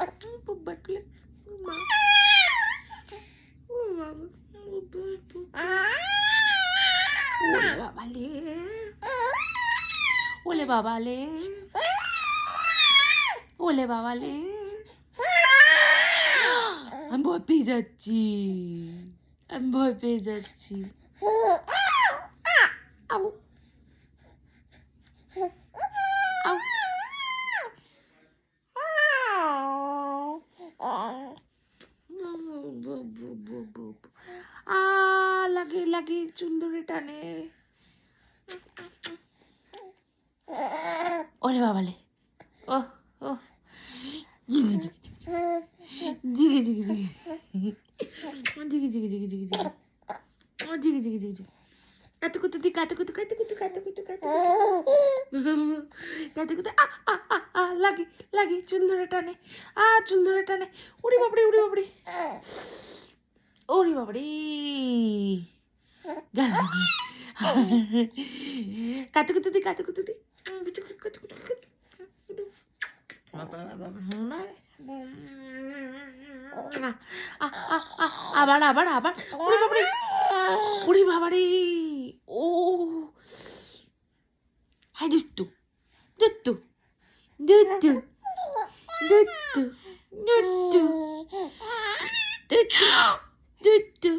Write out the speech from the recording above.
বাটলে ওলে বাবালে ওলে বাবালে ওলে বাবালে আমি ভয় পেয়ে যাচ্ছি আমি ভয় পেয়ে যাচ্ছি আউ আউ লাগে লাগে চুল ধরে টানে ওলে বাবালে ও ও জিগি জিগি জিগি জিগি জিগি জিগি জিগি জিগি জিগি জিগি ও জিগি জিগি জিগি কাতে কুতে দি কাতে কুতে কাতে কুতে কাতে কুতে কাতে কাতে কুতে আ লাগে লাগে চুল ধরে টানে চুল ধরে টানে উড়ি বাবড়ি উড়ি বাবড়ি ওরে বাবড়ি গাল কাতে কুতে দি কাতে কুতে দি আবার আবার আবার উড়ি বাবড়ি উড়ি বাবারে ও হ্যাঁ দুট্টু দুট্টু দুট্টু দুট্টু দুট্টু দুট্টু দুট্টু